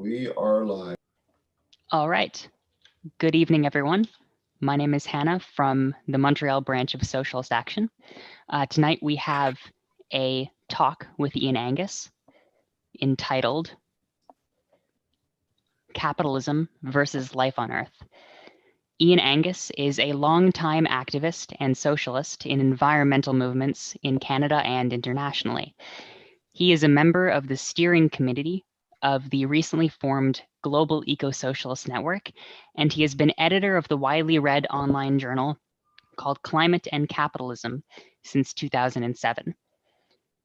We are live. All right. Good evening, everyone. My name is Hannah from the Montreal branch of Socialist Action. Tonight we have a talk with Ian Angus entitled Capitalism versus Life on Earth. Ian Angus is a longtime activist and socialist in environmental movements in Canada and internationally. He is a member of the steering committee of the recently formed Global Eco-Socialist Network, and he has been editor of the widely read online journal called Climate and Capitalism since 2007.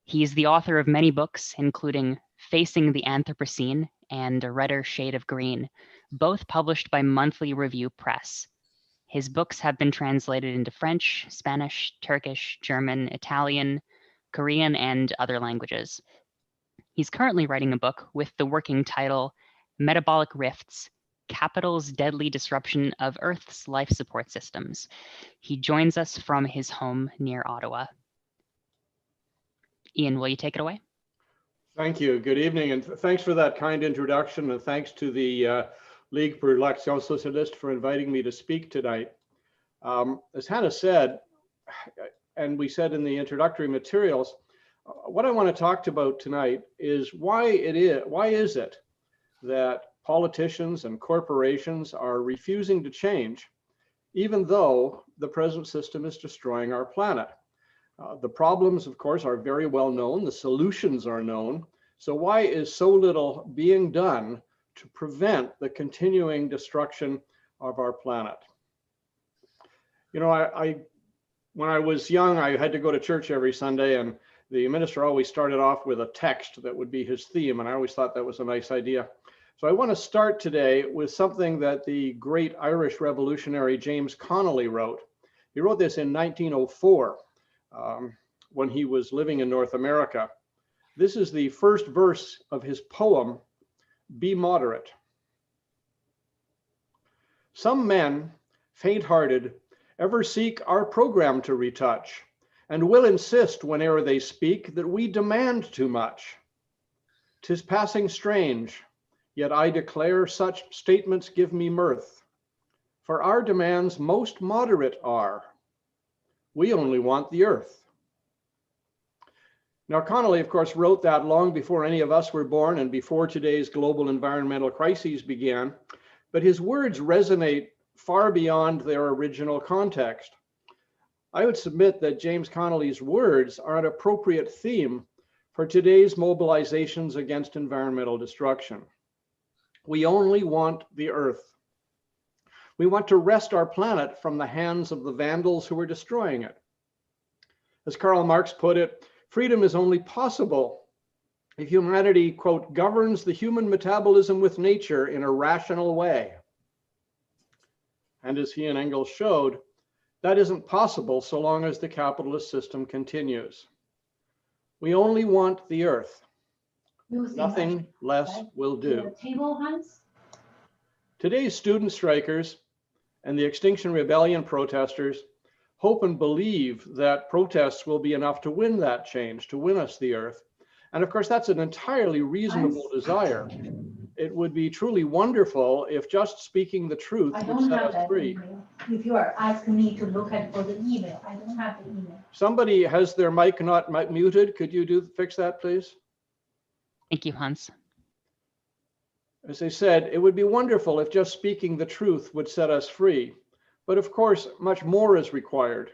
He is the author of many books, including Facing the Anthropocene and A Redder Shade of Green, both published by Monthly Review Press. His books have been translated into French, Spanish, Turkish, German, Italian, Korean, and other languages. He's currently writing a book with the working title Metabolic Rifts, Capital's Deadly Disruption of Earth's Life Support Systems. He joins us from his home near Ottawa. Ian, will you take it away? Thank you. Good evening, and thanks for that kind introduction, and thanks to the Ligue pour l'Action Socialiste for inviting me to speak tonight. As Hannah said, and we said in the introductory materials, what I want to talk about tonight is why is it that politicians and corporations are refusing to change, even though the present system is destroying our planet. The problems, of course, are very well known. The solutions are known. So why is so little being done to prevent the continuing destruction of our planet? You know, when I was young, I had to go to church every Sunday, and the minister always started off with a text that would be his theme, and I always thought that was a nice idea. So I want to start today with something that the great Irish revolutionary James Connolly wrote. He wrote this in 1904 when he was living in North America. This is the first verse of his poem, Be Moderate. Some men, faint-hearted, ever seek our program to retouch, and will insist whene'er they speak that we demand too much. 'Tis passing strange, yet I declare such statements give me mirth, for our demands most moderate are. We only want the earth. Now, Connolly, of course, wrote that long before any of us were born and before today's global environmental crises began, but his words resonate far beyond their original context. I would submit that James Connolly's words are an appropriate theme for today's mobilizations against environmental destruction. We only want the earth. We want to wrest our planet from the hands of the vandals who are destroying it. As Karl Marx put it, freedom is only possible if humanity, quote, governs the human metabolism with nature in a rational way. And as he and Engels showed, that isn't possible so long as the capitalist system continues. We only want the earth. Nothing less will do. Today's student strikers and the Extinction Rebellion protesters hope and believe that protests will be enough to win that change, to win us the earth. And of course, that's an entirely reasonable desire. It would be truly wonderful if just speaking the truth would set us free. Email. If you are asking me to look at for the email, I don't have the email. Somebody has their mic not muted. Could you fix that, please? Thank you, Hans. As I said, it would be wonderful if just speaking the truth would set us free. But of course, much more is required.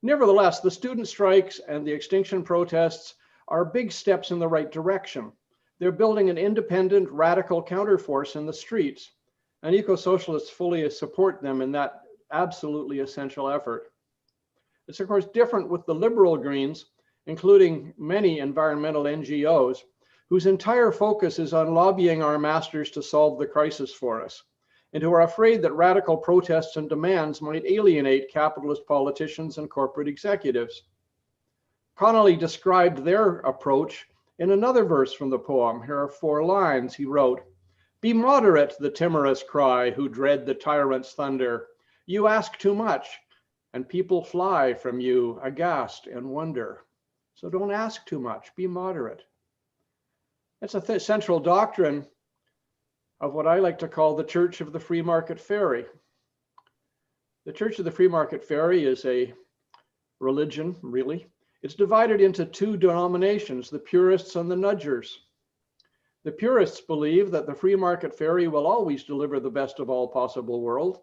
Nevertheless, the student strikes and the extinction protests are big steps in the right direction. They're building an independent, radical counterforce in the streets, and eco-socialists fully support them in that absolutely essential effort. It's of course different with the liberal Greens, including many environmental NGOs, whose entire focus is on lobbying our masters to solve the crisis for us, and who are afraid that radical protests and demands might alienate capitalist politicians and corporate executives. Connolly described their approach in another verse from the poem. Here are 4 lines. He wrote, "Be moderate, the timorous cry, who dread the tyrant's thunder. You ask too much, and people fly from you aghast and wonder. So don't ask too much, be moderate." It's a central doctrine of what I like to call the Church of the Free Market Fairy. The Church of the Free Market Fairy is a religion, really. It's divided into two denominations, the purists and the nudgers. The purists believe that the free market fairy will always deliver the best of all possible world,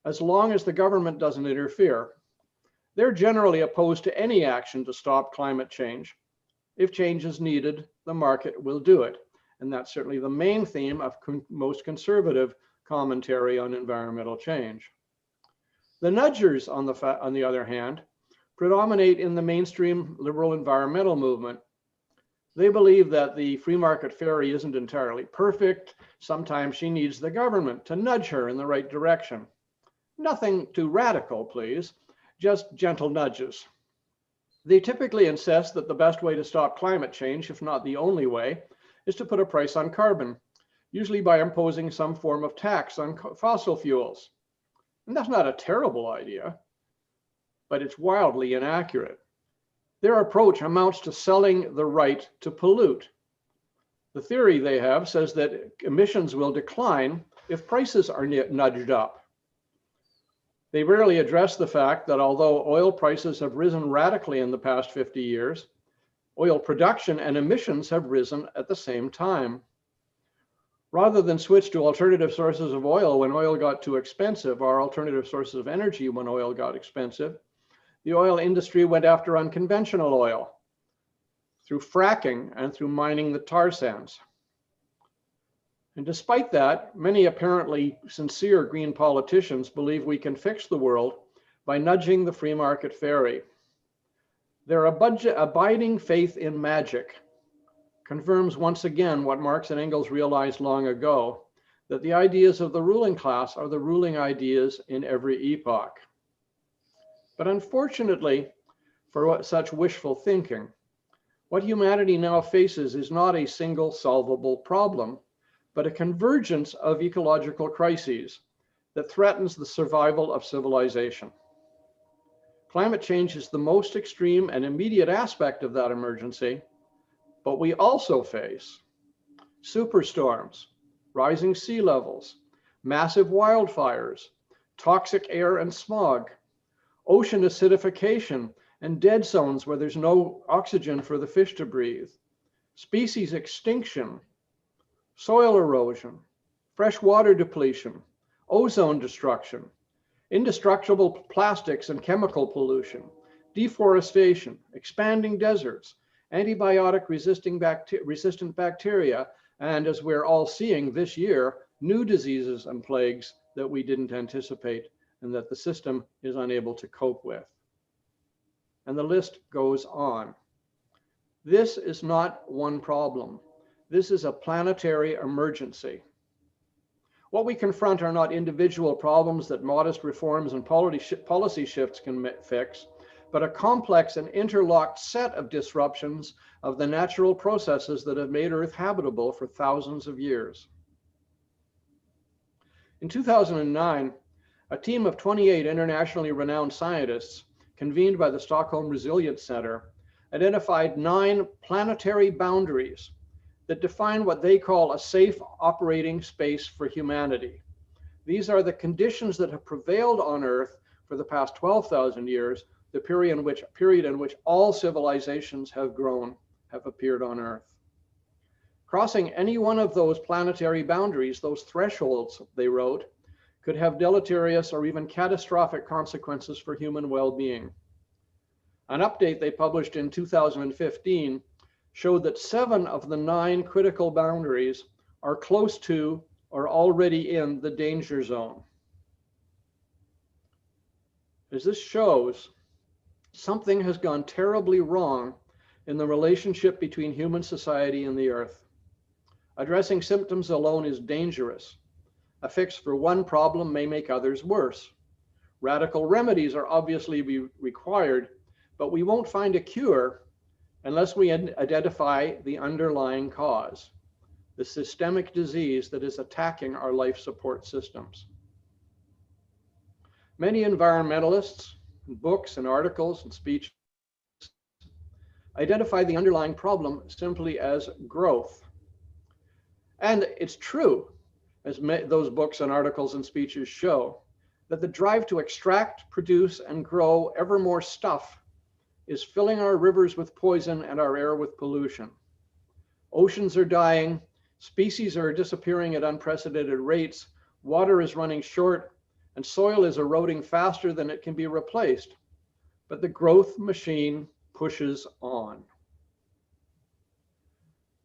as long as the government doesn't interfere. They're generally opposed to any action to stop climate change. If change is needed, the market will do it. And that's certainly the main theme of most conservative commentary on environmental change. The nudgers, on the other hand, predominate in the mainstream liberal environmental movement. They believe that the free market fairy isn't entirely perfect. Sometimes she needs the government to nudge her in the right direction. Nothing too radical, please, just gentle nudges. They typically insist that the best way to stop climate change, if not the only way, is to put a price on carbon, usually by imposing some form of tax on fossil fuels. And that's not a terrible idea, but it's wildly inaccurate. Their approach amounts to selling the right to pollute. The theory they have says that emissions will decline if prices are nudged up. They rarely address the fact that although oil prices have risen radically in the past 50 years, oil production and emissions have risen at the same time. Rather than switch to alternative sources of oil when oil got too expensive, or alternative sources of energy when oil got expensive, the oil industry went after unconventional oil through fracking and through mining the tar sands. And despite that, many apparently sincere green politicians believe we can fix the world by nudging the free market fairy. Their abiding faith in magic confirms once again what Marx and Engels realized long ago, that the ideas of the ruling class are the ruling ideas in every epoch. But unfortunately, for such wishful thinking, what humanity now faces is not a single solvable problem, but a convergence of ecological crises that threatens the survival of civilization. Climate change is the most extreme and immediate aspect of that emergency, but we also face superstorms, rising sea levels, massive wildfires, toxic air and smog, ocean acidification and dead zones where there's no oxygen for the fish to breathe, species extinction, soil erosion, freshwater depletion, ozone destruction, indestructible plastics and chemical pollution, deforestation, expanding deserts, antibiotic resistant bacteria, and as we're all seeing this year, new diseases and plagues that we didn't anticipate and that the system is unable to cope with. And the list goes on. This is not one problem. This is a planetary emergency. What we confront are not individual problems that modest reforms and policy shifts can fix, but a complex and interlocked set of disruptions of the natural processes that have made Earth habitable for thousands of years. In 2009, a team of 28 internationally renowned scientists, convened by the Stockholm Resilience Center, identified 9 planetary boundaries that define what they call a safe operating space for humanity. These are the conditions that have prevailed on Earth for the past 12,000 years, the period in which all civilizations have appeared on Earth. Crossing any one of those planetary boundaries, those thresholds, they wrote, could have deleterious or even catastrophic consequences for human well-being. An update they published in 2015 showed that 7 of the 9 critical boundaries are close to or already in the danger zone. As this shows, something has gone terribly wrong in the relationship between human society and the Earth. Addressing symptoms alone is dangerous. A fix for one problem may make others worse. Radical remedies are obviously required, but we won't find a cure unless we identify the underlying cause, the systemic disease that is attacking our life support systems. Many environmentalists, books and articles and speeches identify the underlying problem simply as growth. And it's true. as those books and articles and speeches show, that the drive to extract, produce, and grow ever more stuff is filling our rivers with poison and our air with pollution. Oceans are dying, species are disappearing at unprecedented rates, water is running short, and soil is eroding faster than it can be replaced. But the growth machine pushes on.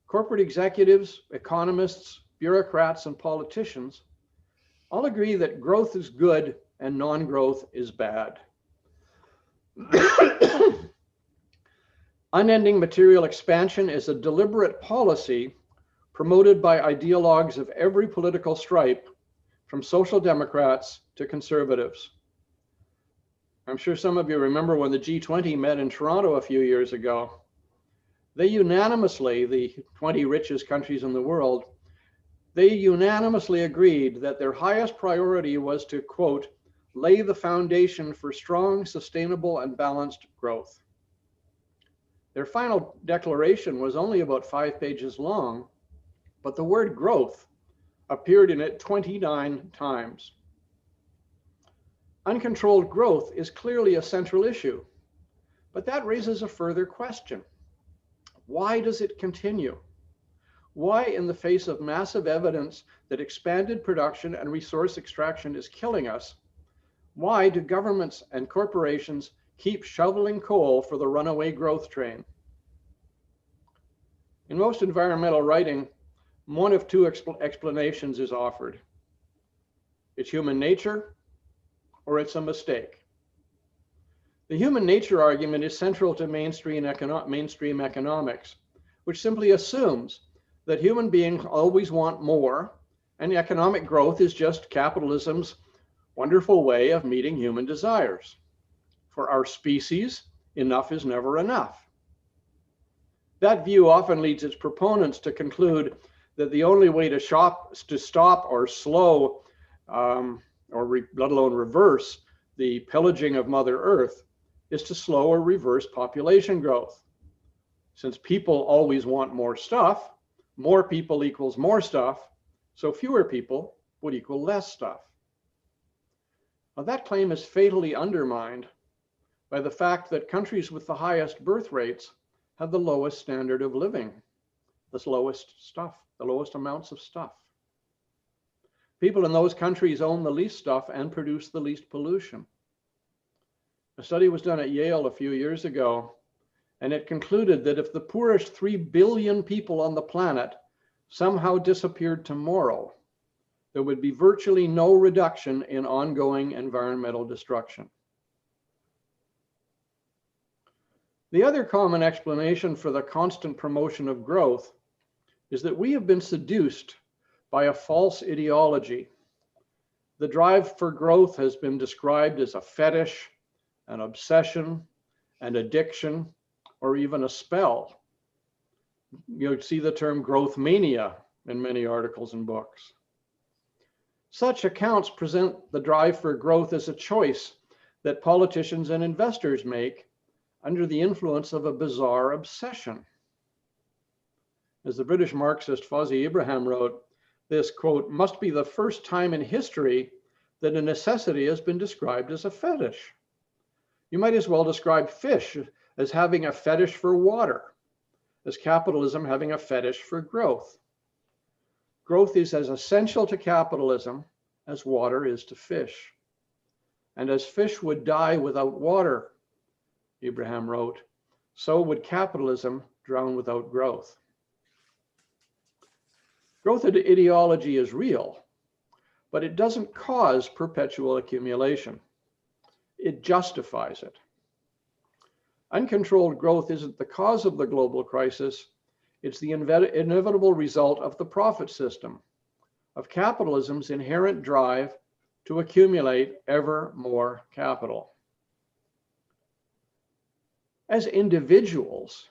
Corporate executives, economists, bureaucrats, and politicians all agree that growth is good and non-growth is bad. Unending material expansion is a deliberate policy promoted by ideologues of every political stripe, from social democrats to conservatives. I'm sure some of you remember when the G20 met in Toronto a few years ago. They unanimously, the 20 richest countries in the world, they unanimously agreed that their highest priority was to, quote, lay the foundation for strong, sustainable, and balanced growth. Their final declaration was only about 5 pages long, but the word growth appeared in it 29 times. Uncontrolled growth is clearly a central issue, but that raises a further question. Why does it continue? Why, in the face of massive evidence that expanded production and resource extraction is killing us, why do governments and corporations keep shoveling coal for the runaway growth train? In most environmental writing, one of two explanations is offered. It's human nature, or it's a mistake. The human nature argument is central to mainstream economics, which simply assumes that human beings always want more, and economic growth is just capitalism's wonderful way of meeting human desires. For our species, enough is never enough. That view often leads its proponents to conclude that the only way to stop or slow, let alone reverse, the pillaging of Mother Earth is to slow or reverse population growth. Since people always want more stuff, more people equals more stuff, so fewer people would equal less stuff. Now, that claim is fatally undermined by the fact that countries with the highest birth rates have the lowest standard of living, the lowest amounts of stuff. People in those countries own the least stuff and produce the least pollution. A study was done at Yale a few years ago, and it concluded that if the poorest 3 billion people on the planet somehow disappeared tomorrow, there would be virtually no reduction in ongoing environmental destruction. The other common explanation for the constant promotion of growth is that we have been seduced by a false ideology. The drive for growth has been described as a fetish, an obsession, an addiction, or even a spell. You'll see the term growth mania in many articles and books. Such accounts present the drive for growth as a choice that politicians and investors make under the influence of a bizarre obsession. As the British Marxist Fawzi Ibrahim wrote, this, quote, must be the first time in history that a necessity has been described as a fetish. You might as well describe fish as having a fetish for water, as capitalism having a fetish for growth. Growth is as essential to capitalism as water is to fish. And as fish would die without water, Ibrahim wrote, so would capitalism drown without growth. Growth ideology is real, but it doesn't cause perpetual accumulation. It justifies it. Uncontrolled growth isn't the cause of the global crisis. It's the inevitable result of the profit system, of capitalism's inherent drive to accumulate ever more capital. As individuals,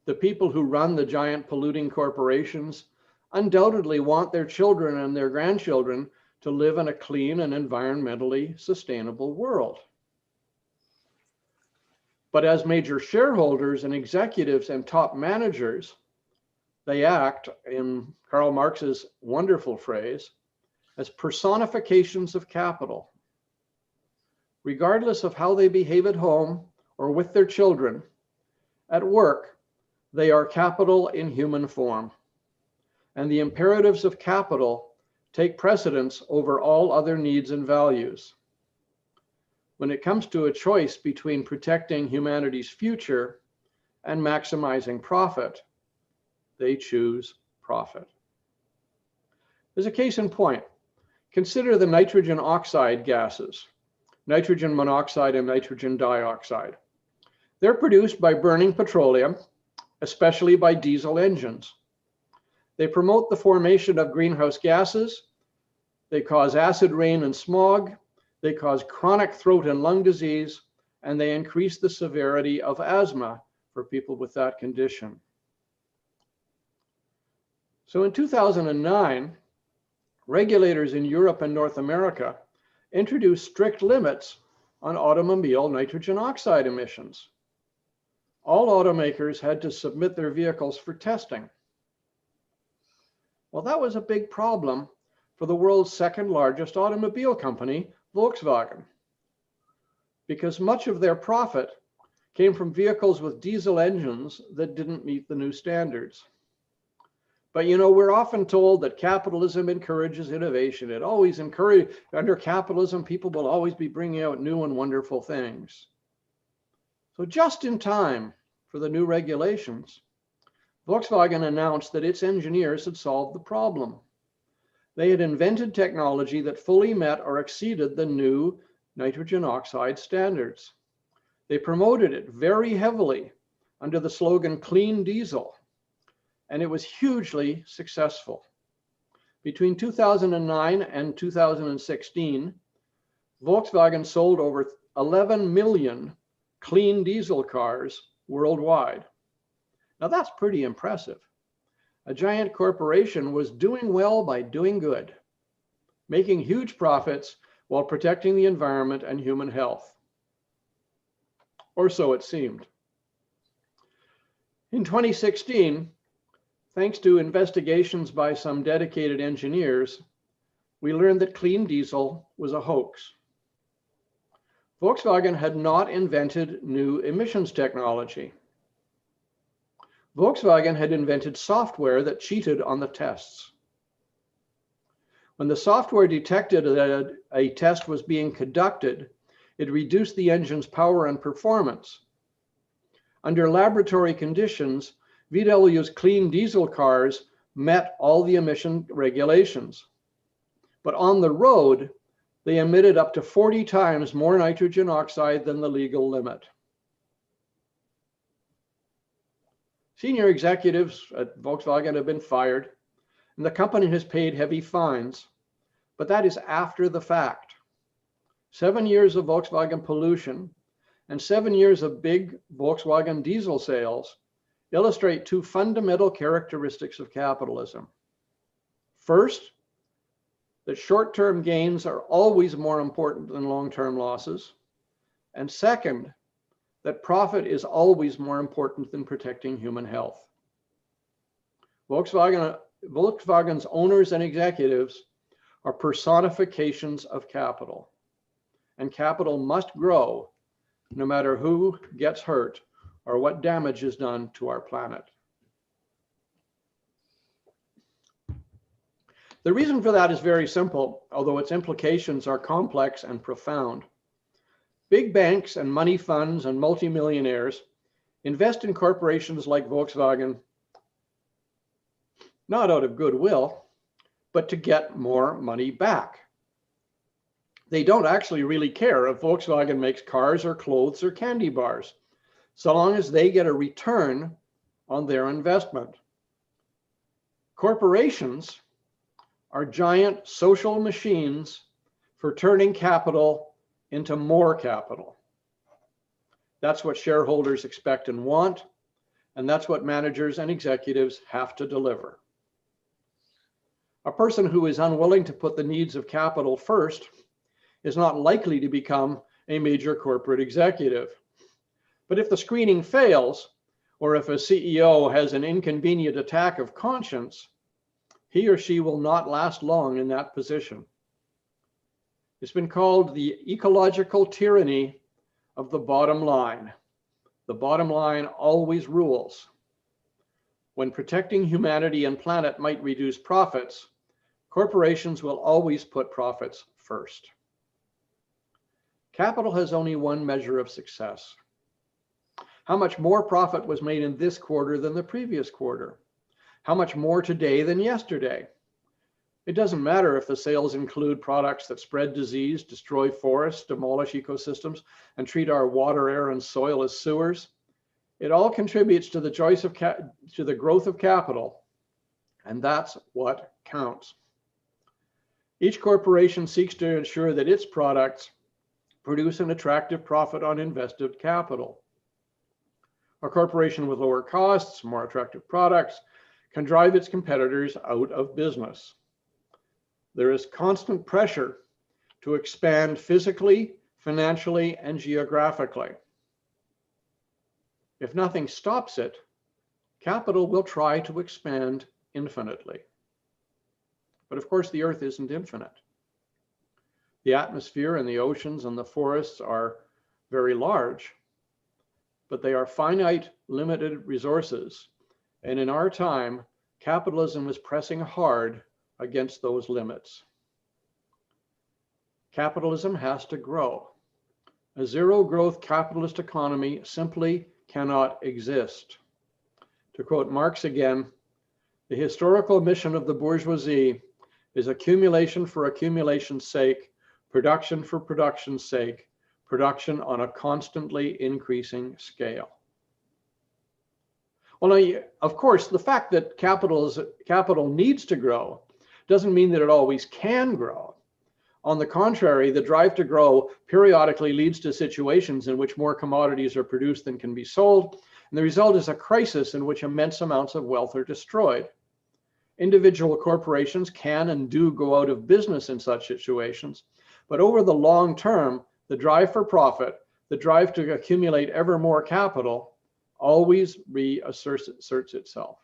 the people who run the giant polluting corporations undoubtedly want their children and their grandchildren to live in a clean and environmentally sustainable world. But as major shareholders and executives and top managers, They act, in Karl Marx's wonderful phrase, as personifications of capital. Regardless of how they behave at home or with their children, at work, they are capital in human form. And the imperatives of capital take precedence over all other needs and values. When it comes to a choice between protecting humanity's future and maximizing profit, they choose profit. As a case in point, consider the nitrogen oxide gases, nitrogen monoxide and nitrogen dioxide. They're produced by burning petroleum, especially by diesel engines. They promote the formation of greenhouse gases. They cause acid rain and smog. They cause chronic throat and lung disease, and they increase the severity of asthma for people with that condition. So in 2009, regulators in Europe and North America introduced strict limits on automobile nitrogen oxide emissions. All automakers had to submit their vehicles for testing. Well, that was a big problem for the world's second largest automobile company, Volkswagen, because much of their profit came from vehicles with diesel engines that didn't meet the new standards. But you know, we're often told that capitalism encourages innovation. It always encourages, under capitalism, people will always be bringing out new and wonderful things. So just in time for the new regulations, Volkswagen announced that its engineers had solved the problem. They had invented technology that fully met or exceeded the new nitrogen oxide standards. They promoted it very heavily under the slogan "Clean Diesel," and it was hugely successful. Between 2009 and 2016, Volkswagen sold over 11 million clean diesel cars worldwide. Now that's pretty impressive. A giant corporation was doing well by doing good, making huge profits while protecting the environment and human health. Or so it seemed. In 2016, thanks to investigations by some dedicated engineers, we learned that clean diesel was a hoax. Volkswagen had not invented new emissions technology. Volkswagen had invented software that cheated on the tests. When the software detected that a test was being conducted, it reduced the engine's power and performance. Under laboratory conditions, VW's clean diesel cars met all the emission regulations. But on the road, they emitted up to 40 times more nitrogen oxide than the legal limit. Senior executives at Volkswagen have been fired, and the company has paid heavy fines, but that is after the fact. 7 years of Volkswagen pollution and 7 years of big Volkswagen diesel sales illustrate two fundamental characteristics of capitalism. First, that short-term gains are always more important than long-term losses. And second, that profit is always more important than protecting human health. Volkswagen's owners and executives are personifications of capital, and capital must grow no matter who gets hurt or what damage is done to our planet. The reason for that is very simple, although its implications are complex and profound. Big banks and money funds and multimillionaires invest in corporations like Volkswagen, not out of goodwill, but to get more money back. They don't actually really care if Volkswagen makes cars or clothes or candy bars, so long as they get a return on their investment. Corporations are giant social machines for turning capital into more capital. That's what shareholders expect and want, and that's what managers and executives have to deliver. A person who is unwilling to put the needs of capital first is not likely to become a major corporate executive. But if the screening fails, or if a CEO has an inconvenient attack of conscience, he or she will not last long in that position. It's been called the ecological tyranny of the bottom line. The bottom line always rules. When protecting humanity and planet might reduce profits, corporations will always put profits first. Capital has only one measure of success. How much more profit was made in this quarter than the previous quarter? How much more today than yesterday? It doesn't matter if the sales include products that spread disease, destroy forests, demolish ecosystems, and treat our water, air, and soil as sewers. It all contributes to the growth of capital, and that's what counts. Each corporation seeks to ensure that its products produce an attractive profit on invested capital. A corporation with lower costs, more attractive products, can drive its competitors out of business. There is constant pressure to expand physically, financially, and geographically. If nothing stops it, capital will try to expand infinitely. But of course, the Earth isn't infinite. The atmosphere and the oceans and the forests are very large, but they are finite, limited resources. And in our time, capitalism is pressing hard against those limits. Capitalism has to grow. A zero-growth capitalist economy simply cannot exist. To quote Marx again, the historical mission of the bourgeoisie is accumulation for accumulation's sake, production for production's sake, production on a constantly increasing scale. Well, now, of course, the fact that capital needs to grow doesn't mean that it always can grow. On the contrary, the drive to grow periodically leads to situations in which more commodities are produced than can be sold, and the result is a crisis in which immense amounts of wealth are destroyed. Individual corporations can and do go out of business in such situations, but over the long term, the drive for profit, the drive to accumulate ever more capital, always reasserts itself.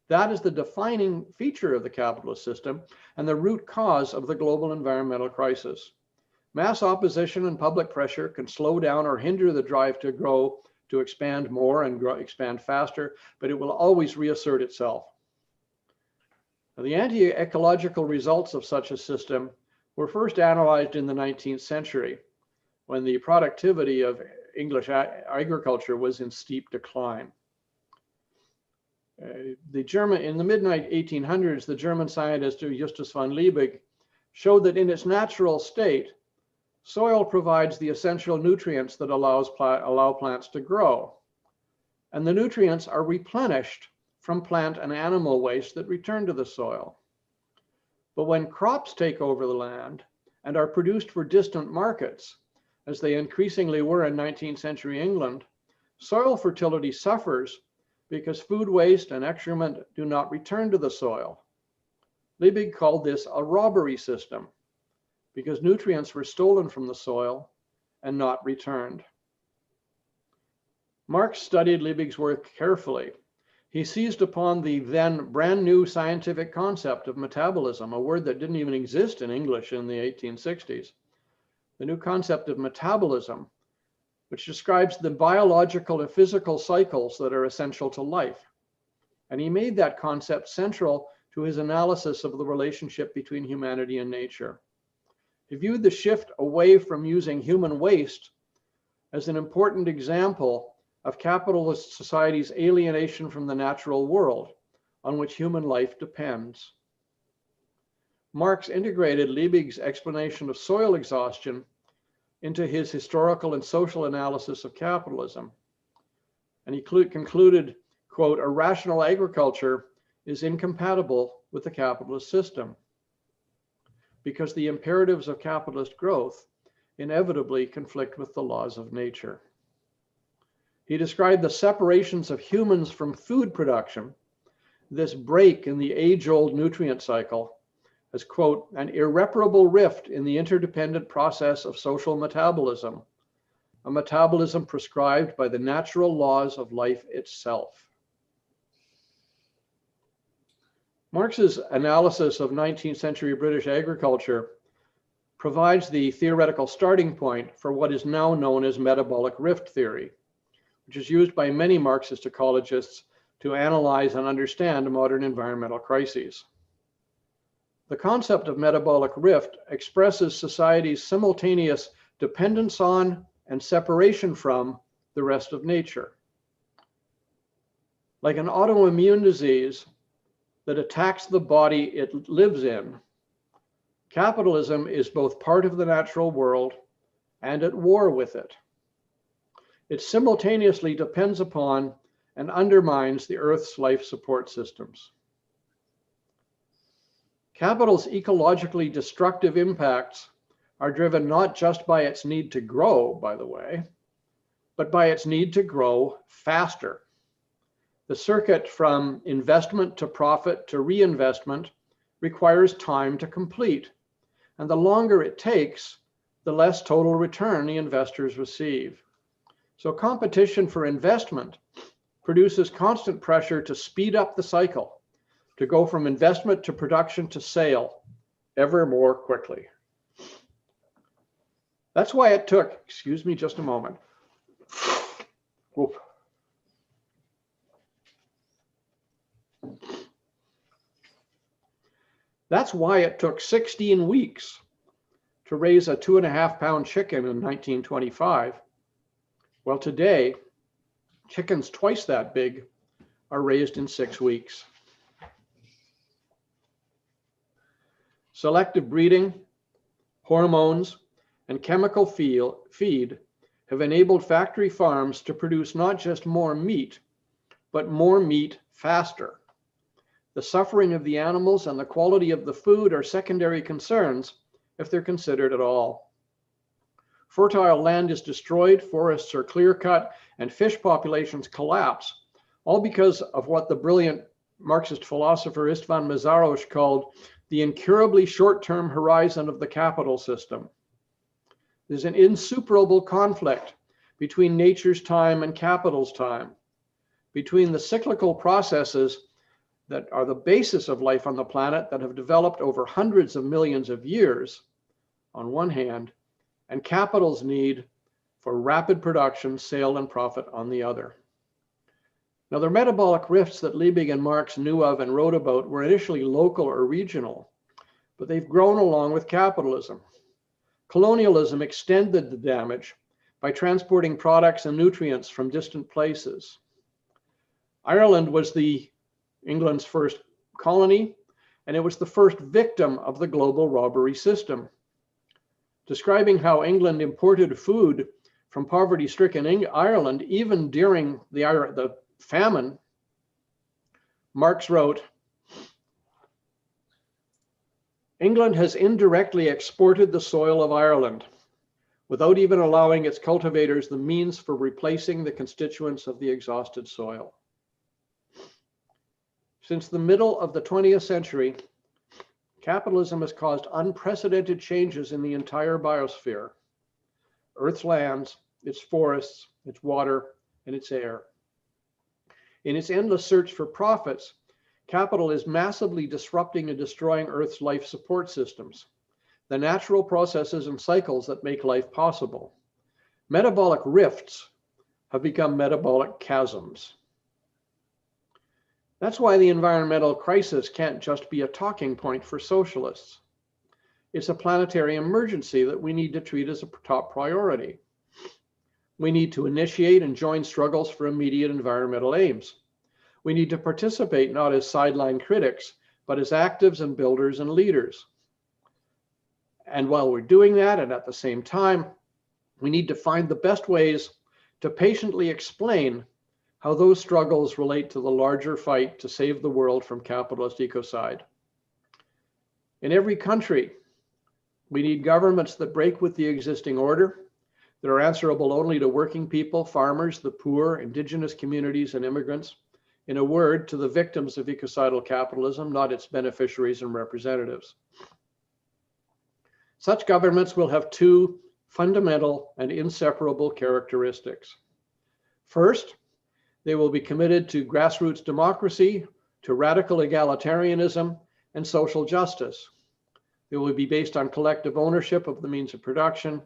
That is the defining feature of the capitalist system and the root cause of the global environmental crisis. Mass opposition and public pressure can slow down or hinder the drive to grow, to expand more and expand faster, but it will always reassert itself. Now, the anti-ecological results of such a system were first analyzed in the 19th century, when the productivity of agriculture was in steep decline. In the mid-1800s, the German scientist Justus von Liebig showed that in its natural state, soil provides the essential nutrients that allow plants to grow. And the nutrients are replenished from plant and animal waste that return to the soil. But when crops take over the land and are produced for distant markets, as they increasingly were in 19th century England, soil fertility suffers because food waste and excrement do not return to the soil. Liebig called this a robbery system because nutrients were stolen from the soil and not returned. Marx studied Liebig's work carefully. He seized upon the then brand new scientific concept of metabolism, a word that didn't even exist in English in the 1860s. The new concept of metabolism, which describes the biological and physical cycles that are essential to life. And he made that concept central to his analysis of the relationship between humanity and nature. He viewed the shift away from using human waste as an important example of capitalist society's alienation from the natural world on which human life depends. Marx integrated Liebig's explanation of soil exhaustion into his historical and social analysis of capitalism. And he concluded, quote, "A rational agriculture is incompatible with the capitalist system because the imperatives of capitalist growth inevitably conflict with the laws of nature." He described the separations of humans from food production, this break in the age-old nutrient cycle, as, quote, "an irreparable rift in the interdependent process of social metabolism a metabolism prescribed by the natural laws of life itself. Marx's analysis of 19th century British agriculture provides the theoretical starting point for what is now known as metabolic rift theory, which is used by many Marxist ecologists to analyze and understand modern environmental crises. The concept of metabolic rift expresses society's simultaneous dependence on and separation from the rest of nature. Like an autoimmune disease that attacks the body it lives in, capitalism is both part of the natural world and at war with it. It simultaneously depends upon and undermines the Earth's life support systems. Capital's ecologically destructive impacts are driven not just by its need to grow, by the way, but by its need to grow faster. The circuit from investment to profit to reinvestment requires time to complete, and the longer it takes, the less total return the investors receive. So competition for investment produces constant pressure to speed up the cycle, to go from investment to production to sale ever more quickly. That's why it took, excuse me just a moment. Oof. That's why it took 16 weeks to raise a 2.5-pound chicken in 1925. Well, today, chickens twice that big are raised in 6 weeks. Selective breeding, hormones, and chemical feed have enabled factory farms to produce not just more meat, but more meat faster. The suffering of the animals and the quality of the food are secondary concerns if they're considered at all. Fertile land is destroyed, forests are clear-cut, and fish populations collapse, all because of what the brilliant Marxist philosopher István Mészáros called the incurably short-term horizon of the capital system. There's an insuperable conflict between nature's time and capital's time, between the cyclical processes that are the basis of life on the planet that have developed over hundreds of millions of years on one hand, and capital's need for rapid production, sale, and profit on the other. Now, the metabolic rifts that Liebig and Marx knew of and wrote about were initially local or regional, but they've grown along with capitalism. Colonialism extended the damage by transporting products and nutrients from distant places. Ireland was England's first colony, and it was the first victim of the global robbery system. Describing how England imported food from poverty-stricken Ireland, even during the famine, Marx wrote, "England has indirectly exported the soil of Ireland without even allowing its cultivators the means for replacing the constituents of the exhausted soil." Since the middle of the 20th century, capitalism has caused unprecedented changes in the entire biosphere, Earth's lands, its forests, its water, and its air. In its endless search for profits, capital is massively disrupting and destroying Earth's life support systems, the natural processes and cycles that make life possible. Metabolic rifts have become metabolic chasms. That's why the environmental crisis can't just be a talking point for socialists. It's a planetary emergency that we need to treat as a top priority. We need to initiate and join struggles for immediate environmental aims. We need to participate not as sideline critics, but as actives and builders and leaders. And while we're doing that, and at the same time, we need to find the best ways to patiently explain how those struggles relate to the larger fight to save the world from capitalist ecocide. In every country, we need governments that break with the existing order, that are answerable only to working people, farmers, the poor, indigenous communities, and immigrants. In a word, to the victims of ecocidal capitalism, not its beneficiaries and representatives. Such governments will have two fundamental and inseparable characteristics. First, they will be committed to grassroots democracy, to radical egalitarianism, and social justice. They will be based on collective ownership of the means of production,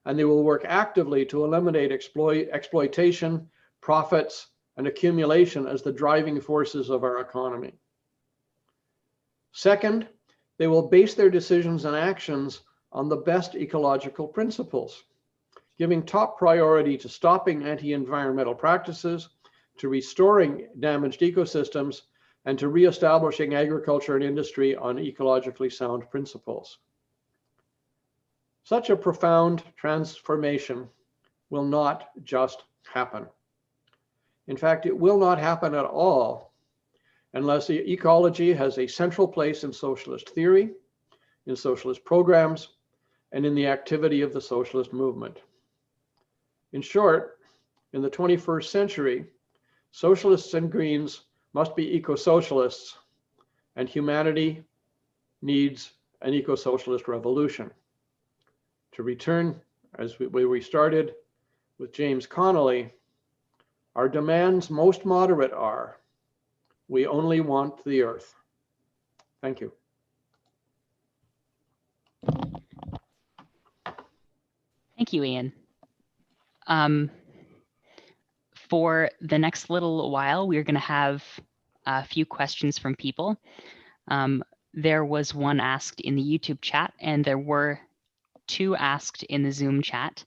and they will work actively to eliminate exploitation, profits, and accumulation as the driving forces of our economy. Second, they will base their decisions and actions on the best ecological principles, giving top priority to stopping anti-environmental practices, to restoring damaged ecosystems, and to reestablishing agriculture and industry on ecologically sound principles. Such a profound transformation will not just happen. In fact, it will not happen at all unless ecology has a central place in socialist theory, in socialist programs, and in the activity of the socialist movement. In short, in the 21st century, socialists and Greens must be eco-socialists, and humanity needs an eco-socialist revolution. To return, as we started with James Connolly, our demands most moderate are, we only want the earth. Thank you. Thank you, Ian. For the next little while, we're going to have a few questions from people. There was one asked in the YouTube chat, and there were two asked in the Zoom chat.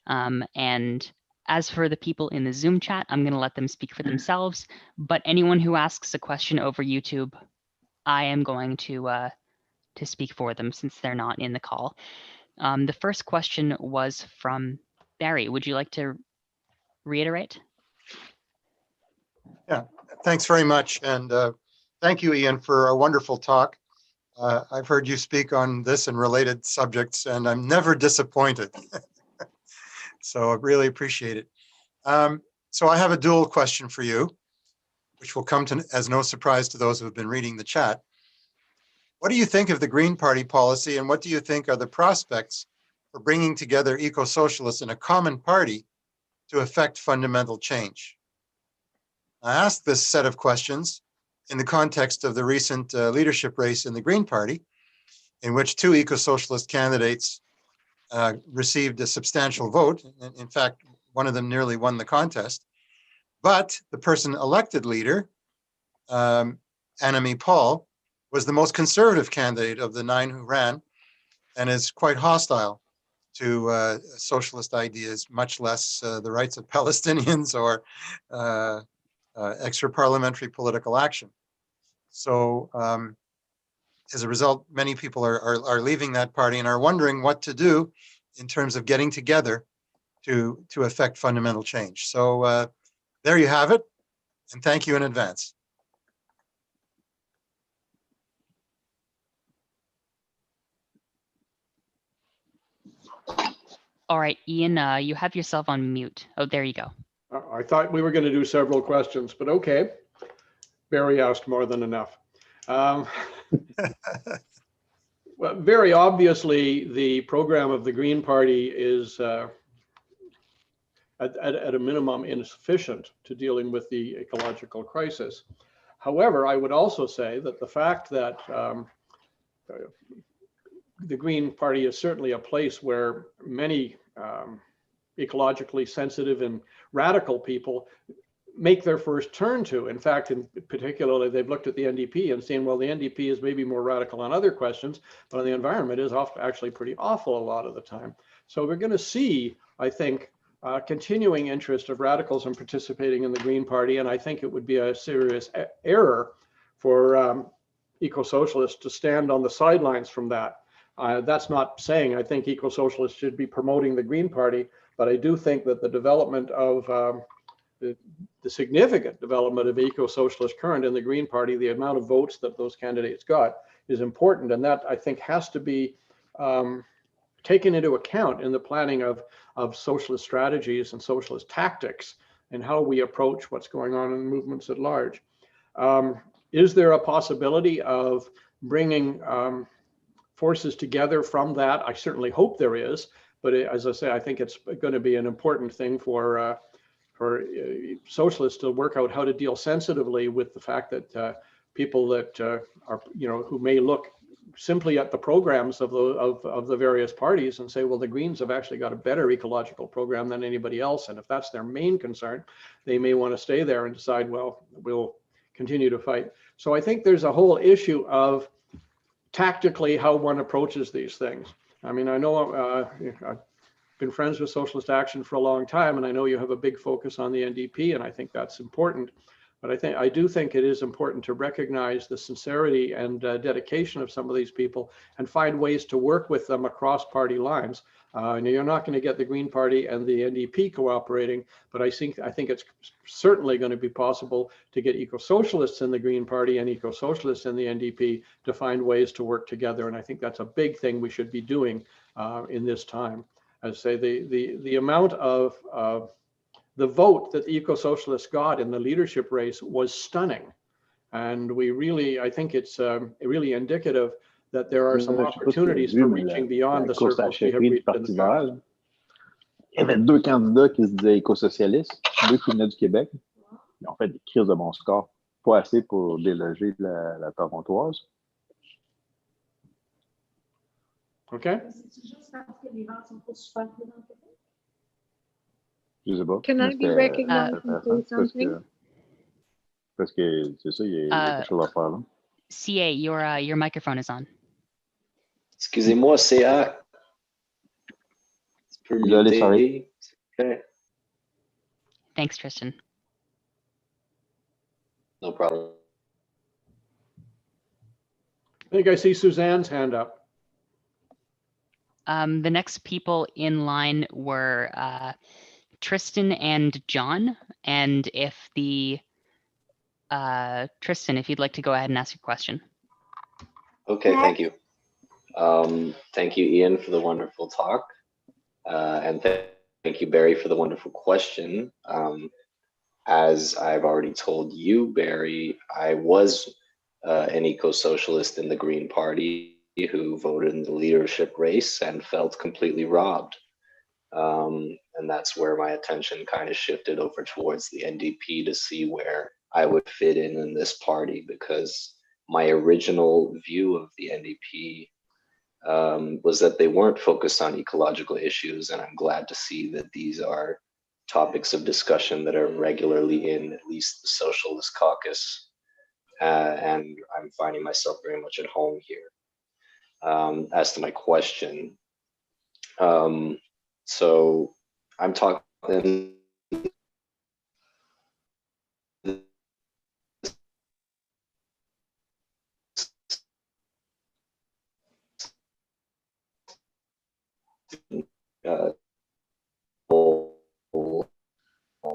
And as for the people in the Zoom chat, I'm going to let them speak for themselves. But anyone who asks a question over YouTube, I am going to speak for them since they're not in the call. The first question was from Barry. Would you like to reiterate? Yeah, thanks very much. And thank you, Ian, for a wonderful talk. I've heard you speak on this and related subjects, and I'm never disappointed. So I really appreciate it. So I have a dual question for you, which will come as no surprise to those who have been reading the chat. What do you think of the Green Party policy, and what do you think are the prospects for bringing together eco-socialists in a common party to effect fundamental change? I asked this set of questions in the context of the recent leadership race in the Green Party, in which two eco-socialist candidates received a substantial vote. In fact, one of them nearly won the contest. But the person elected leader, Annamie Paul, was the most conservative candidate of the 9 who ran, and is quite hostile to socialist ideas, much less the rights of Palestinians or extra-parliamentary political action. So as a result, many people are leaving that party and are wondering what to do in terms of getting together to effect fundamental change. So there you have it, and thank you in advance. All right, Ian, you have yourself on mute. Oh, there you go. I thought we were going to do several questions, but okay. Barry asked more than enough. Well, very obviously, the program of the Green Party is at a minimum insufficient to dealing with the ecological crisis. However, I would also say that the fact that the Green Party is certainly a place where many ecologically sensitive and radical people make their first turn to. In fact, particularly, they've looked at the NDP and seen, well, the NDP is maybe more radical on other questions, but on the environment is actually pretty awful a lot of the time. So we're going to see, I think, continuing interest of radicals in participating in the Green Party, and I think it would be a serious error for eco-socialists to stand on the sidelines from that. That's not saying I think eco-socialists should be promoting the Green Party, but I do think that the development of the significant development of eco-socialist current in the Green Party, the amount of votes that those candidates got is important, and that I think has to be taken into account in the planning of socialist strategies and socialist tactics and how we approach what's going on in movements at large. Is there a possibility of bringing forces together from that? I certainly hope there is. But as I say, I think it's going to be an important thing for socialists to work out how to deal sensitively with the fact that people that are, who may look simply at the programs of the various parties and say, well, the Greens have actually got a better ecological program than anybody else. And if that's their main concern, they may want to stay there and decide, well, we'll continue to fight. So I think there's a whole issue of tactically how one approaches these things. I mean, I know I've been friends with Socialist Action for a long time, and I know you have a big focus on the NDP, and I think that's important. But I do think it is important to recognize the sincerity and dedication of some of these people and find ways to work with them across party lines. You're not going to get the Green Party and the NDP cooperating, but I think it's certainly going to be possible to get eco-socialists in the Green Party and eco-socialists in the NDP to find ways to work together. And I think that's a big thing we should be doing in this time. As I say, the amount of the vote that the eco-socialists got in the leadership race was stunning. And I think it's really indicative that there are some opportunities for reaching beyond the circles we have reached in the past. Il y avait deux candidats qui se disaient éco-socialistes, deux qui venaient du Québec. Ils ont fait des crises de bons scores, pas assez pour déloger la torontoise. Okay. Je sais pas. Can I be recognized and say something? Parce que c'est ça, il y a quelque chose à faire là. CA, your microphone is on. Excusez-moi, CA. Désolé, sorry. Okay. Thanks, Tristan. No problem. I think I see Suzanne's hand up. The next people in line were Tristan and John. And if Tristan, if you'd like to go ahead and ask your question. Okay, thank you. Thank you, Ian, for the wonderful talk. And thank you, Barry, for the wonderful question. As I've already told you, Barry, I was an eco-socialist in the Green Party who voted in the leadership race and felt completely robbed. And that's where my attention kind of shifted over towards the NDP to see where I would fit in this party, because my original view of the NDP was that they weren't focused on ecological issues, and I'm glad to see that these are topics of discussion that are regularly in at least the Socialist caucus, and I'm finding myself very much at home here. As to my question, so I'm talking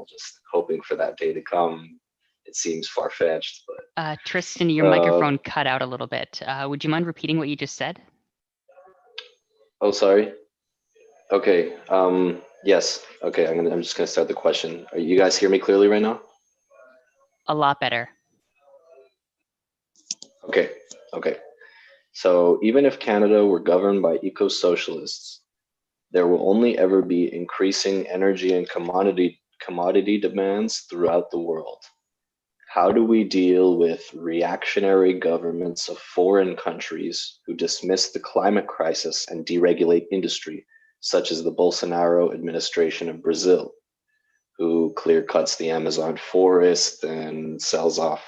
just hoping for that day to come. It seems far-fetched, but Tristan, your microphone cut out a little bit. Would you mind repeating what you just said? Oh, sorry. Okay. Yes. Okay. I'm just gonna start the question. Are you guys hear me clearly right now? A lot better. Okay. Okay. So even if Canada were governed by eco-socialists, there will only ever be increasing energy and commodity demands throughout the world. How do we deal with reactionary governments of foreign countries who dismiss the climate crisis and deregulate industry, such as the Bolsonaro administration of Brazil, who clear cuts the Amazon forest and sells off,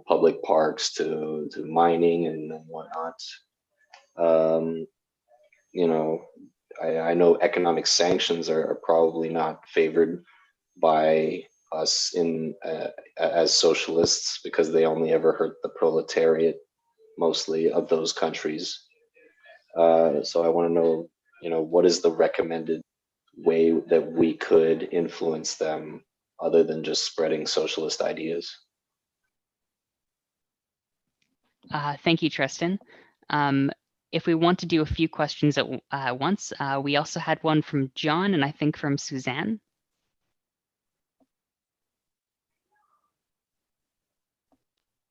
public parks to mining and whatnot? I know economic sanctions are probably not favored by us as socialists, because they only ever hurt the proletariat mostly of those countries. So I want to know, what is the recommended way that we could influence them other than just spreading socialist ideas? Thank you, Tristan. If we want to do a few questions at once, we also had one from John and I think from Suzanne.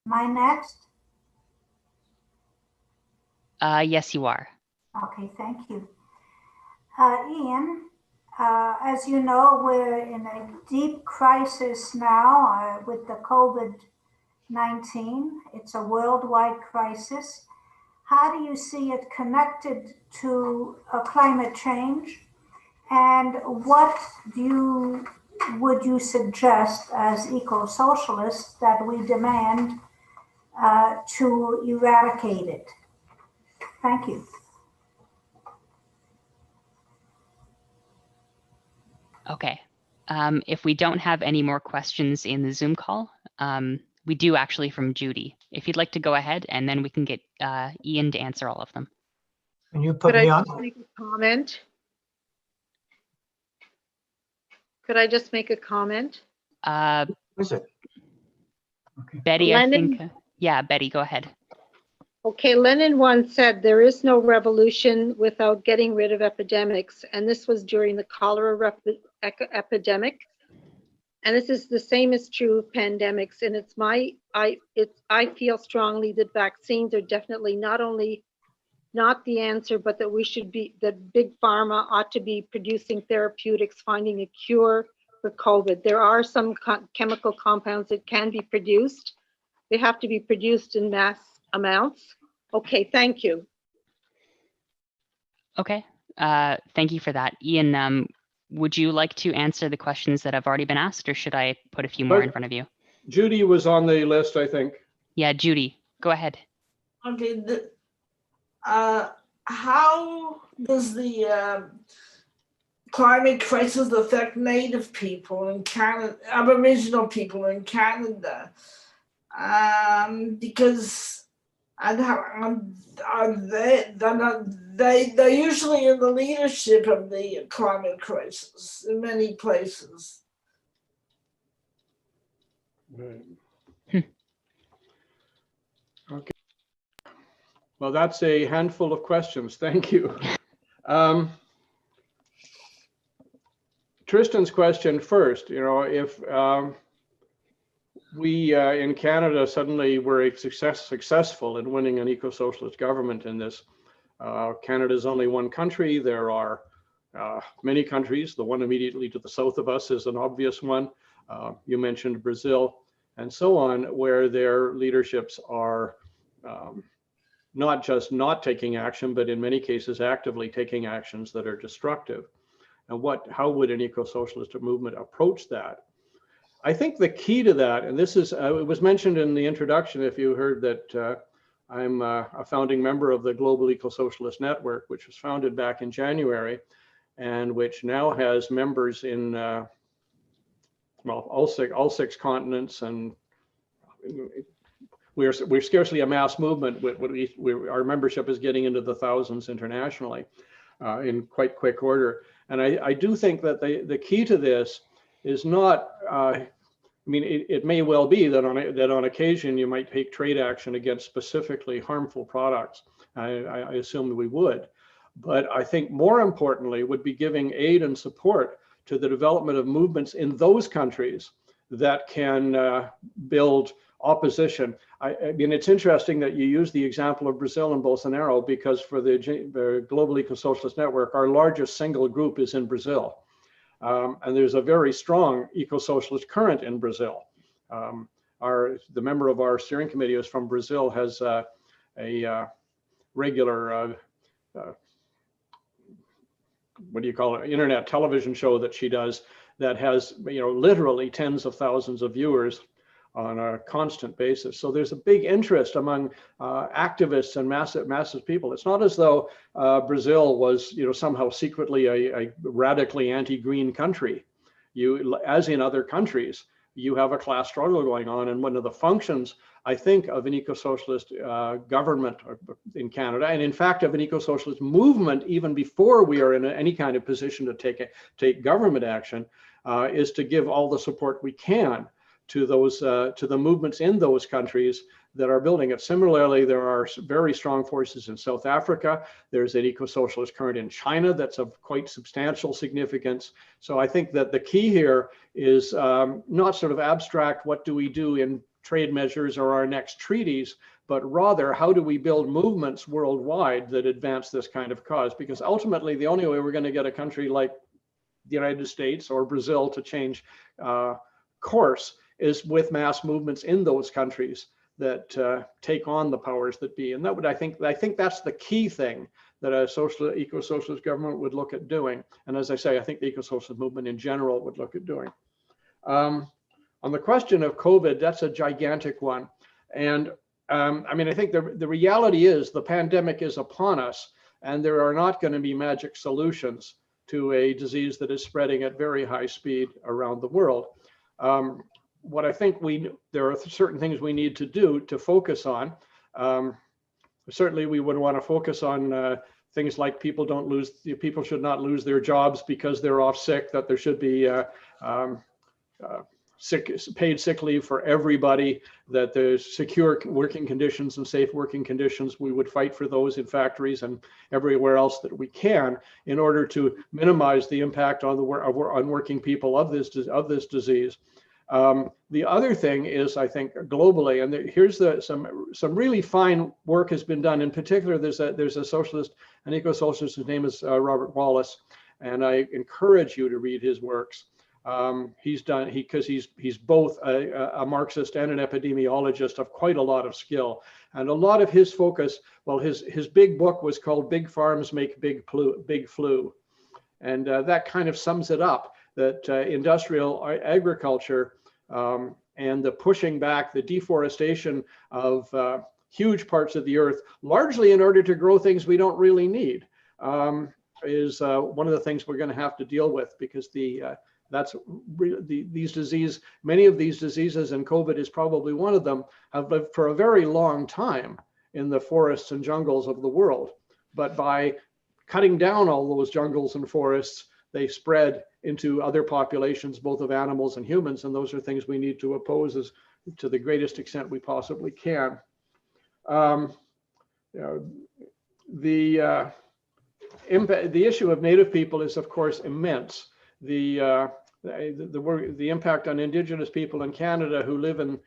Am I next? Yes, you are. Okay, thank you. Ian, as you know, we're in a deep crisis now with the COVID-19. It's a worldwide crisis. How do you see it connected to climate change? And what would you suggest as eco-socialists that we demand to eradicate it? Thank you. Okay. If we don't have any more questions in the Zoom call, we do actually from Judy. If you'd like to go ahead, and then we can get Ian to answer all of them. Can you put me on? Could I make a comment? Could I just make a comment? What is it? Okay. Betty, Lenin, I think. Yeah, Betty, go ahead. Okay, Lenin once said, there is no revolution without getting rid of epidemics. And this was during the cholera epidemic. And this is the same is true of pandemics. And I feel strongly that vaccines are definitely not only not the answer, but that that big pharma ought to be producing therapeutics, finding a cure for COVID. There are some chemical compounds that can be produced. They have to be produced in mass amounts. Okay, thank you. Okay, thank you for that. Ian, would you like to answer the questions that have already been asked, or should I put a few more in front of you? Judy was on the list, I think. Yeah, Judy, go ahead. Okay, how does the climate crisis affect Native people in Canada, Aboriginal people in Canada? Because they're usually in the leadership of the climate crisis in many places. Right. Okay. Well, that's a handful of questions. Thank you. Tristan's question first, if we in Canada suddenly were successful in winning an eco-socialist government in this, Canada is only one country. There are many countries. The one immediately to the south of us is an obvious one. You mentioned Brazil and so on, where their leaderships are not just not taking action, but in many cases actively taking actions that are destructive. And how would an eco-socialist movement approach that? I think the key to that, and this is, it was mentioned in the introduction, if you heard that I'm a founding member of the Global Eco-Socialist Network, which was founded back in January, and which now has members in, well, all six continents, and we're scarcely a mass movement. Our membership is getting into the thousands internationally in quite quick order. And I do think that the key to this is not, I mean, it may well be that on occasion you might take trade action against specifically harmful products. I assume we would. But I think more importantly would be giving aid and support to the development of movements in those countries that can build opposition. I mean, it's interesting that you use the example of Brazil and Bolsonaro, because for the Global Eco-Socialist Network, our largest single group is in Brazil. And there's a very strong eco-socialist current in Brazil. The member of our steering committee who's from Brazil has a regular, what do you call it, internet television show that she does that has, literally tens of thousands of viewers on a constant basis. So there's a big interest among activists and massive people. It's not as though Brazil was, somehow secretly a radically anti-green country. As in other countries, you have a class struggle going on, and one of the functions, I think, of an eco-socialist government in Canada, and in fact of an eco-socialist movement, even before we are in any kind of position to take government action, is to give all the support we can to those to the movements in those countries that are building it. Similarly, there are very strong forces in South Africa. There's an eco-socialist current in China that's of quite substantial significance. So I think that the key here is not sort of abstract, what do we do in trade measures or our next treaties, but rather how do we build movements worldwide that advance this kind of cause? Because ultimately, the only way we're going to get a country like the United States or Brazil to change course is with mass movements in those countries that take on the powers that be. And that would, I think that's the key thing that a eco-socialist government would look at doing. And as I say, I think the eco-socialist movement in general would look at doing. On the question of COVID, that's a gigantic one. And I mean, I think the reality is the pandemic is upon us, and there are not going to be magic solutions to a disease that is spreading at very high speed around the world. What I think there are certain things we need to do to focus on. Certainly, we would want to focus on things like people should not lose their jobs because they're off sick, that there should be paid sick leave for everybody, that there's secure working conditions and safe working conditions. We would fight for those in factories and everywhere else that we can in order to minimize the impact on working people of this disease. The other thing is, I think, globally, and here's some really fine work has been done. In particular, there's a socialist, an eco-socialist, whose name is Robert Wallace, and I encourage you to read his works. He's both a Marxist and an epidemiologist of quite a lot of skill, and a lot of his focus. Well, his big book was called "Big Farms Make Big Flu," and that kind of sums it up. That industrial agriculture and the pushing back, the deforestation of huge parts of the earth, largely in order to grow things we don't really need, is one of the things we're going to have to deal with, because many of these diseases, and COVID is probably one of them, have lived for a very long time in the forests and jungles of the world. But by cutting down all those jungles and forests, they spread into other populations, both of animals and humans, and those are things we need to oppose to the greatest extent we possibly can. The issue of Native people is, of course, immense. The impact on Indigenous people in Canada who live to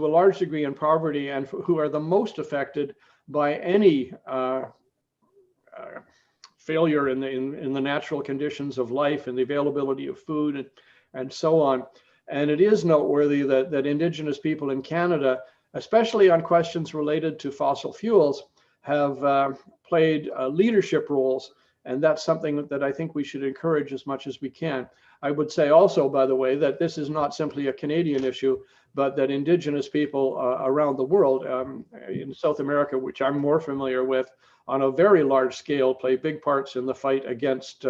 a large degree in poverty, and who are the most affected by any failure in the natural conditions of life and the availability of food and so on. And it is noteworthy that Indigenous people in Canada, especially on questions related to fossil fuels, have played leadership roles. And that's something that I think we should encourage as much as we can. I would say also, by the way, that this is not simply a Canadian issue, but that Indigenous people around the world, in South America, which I'm more familiar with, on a very large scale, play big parts in the fight against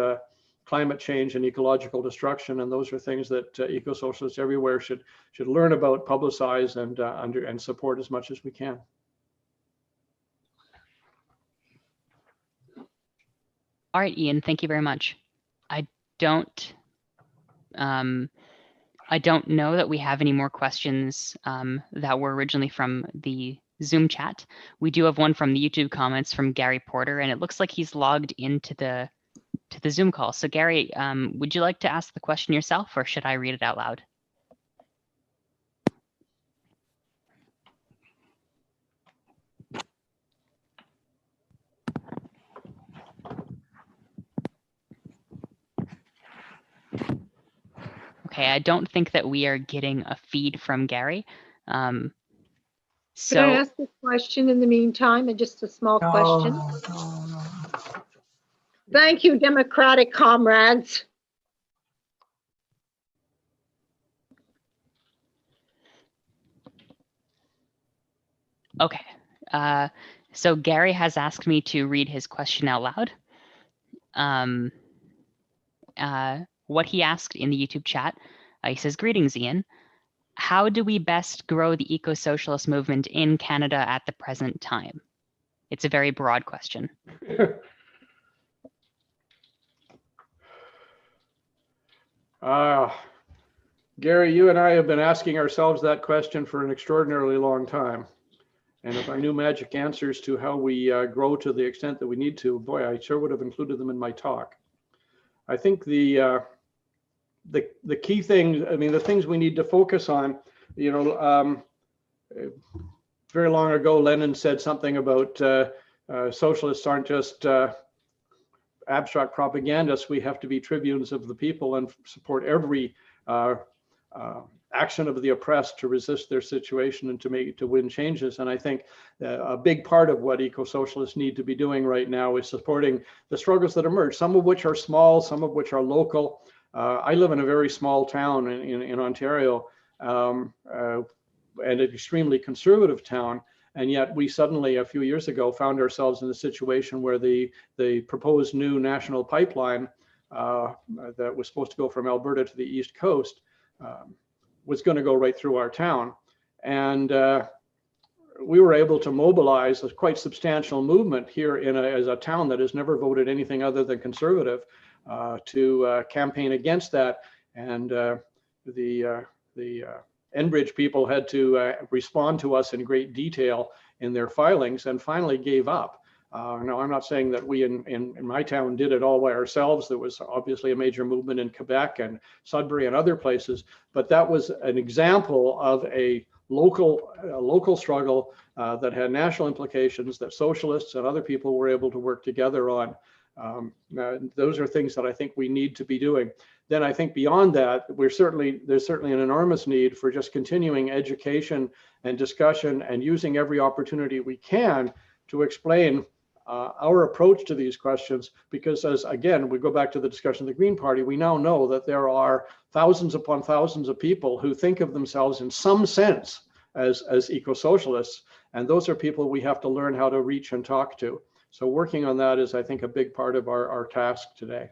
climate change and ecological destruction. And those are things that eco-socialists everywhere should learn about, publicize, and support as much as we can. All right, Ian, thank you very much. I don't know that we have any more questions that were originally from the Zoom chat. We do have one from the YouTube comments from Gary Porter, and it looks like he's logged into the Zoom call. So Gary, would you like to ask the question yourself, or should I read it out loud? Okay, I don't think that we are getting a feed from Gary. Could I ask a question in the meantime, and just a small question? No. Thank you, Democratic comrades. Okay, so Gary has asked me to read his question out loud. What he asked in the YouTube chat, he says, "Greetings, Ian. How do we best grow the eco-socialist movement in Canada at the present time?" It's a very broad question. Gary, you and I have been asking ourselves that question for an extraordinarily long time. And if I knew magic answers to how we grow to the extent that we need to, boy, I sure would have included them in my talk. I think the key thing, I mean, the things we need to focus on, very long ago, Lenin said something about socialists aren't just abstract propagandists. We have to be tribunes of the people and support every action of the oppressed to resist their situation and to win changes. And I think a big part of what eco-socialists need to be doing right now is supporting the struggles that emerge, some of which are small, some of which are local. I live in a very small town in Ontario, and an extremely conservative town. And yet we suddenly, a few years ago, found ourselves in a situation where the proposed new national pipeline that was supposed to go from Alberta to the East Coast was going to go right through our town. And we were able to mobilize a quite substantial movement here as a town that has never voted anything other than conservative to campaign against that. And the Enbridge people had to respond to us in great detail in their filings and finally gave up. Now, I'm not saying that we in my town did it all by ourselves. There was obviously a major movement in Quebec and Sudbury and other places, but that was an example of a local struggle that had national implications that socialists and other people were able to work together on. Those are things that I think we need to be doing. Then I think beyond that, there's certainly an enormous need for just continuing education and discussion and using every opportunity we can to explain our approach to these questions, because as again, we go back to the discussion of the Green Party, we now know that there are thousands upon thousands of people who think of themselves in some sense as eco-socialists, and those are people we have to learn how to reach and talk to. So working on that is, I think, a big part of our task today.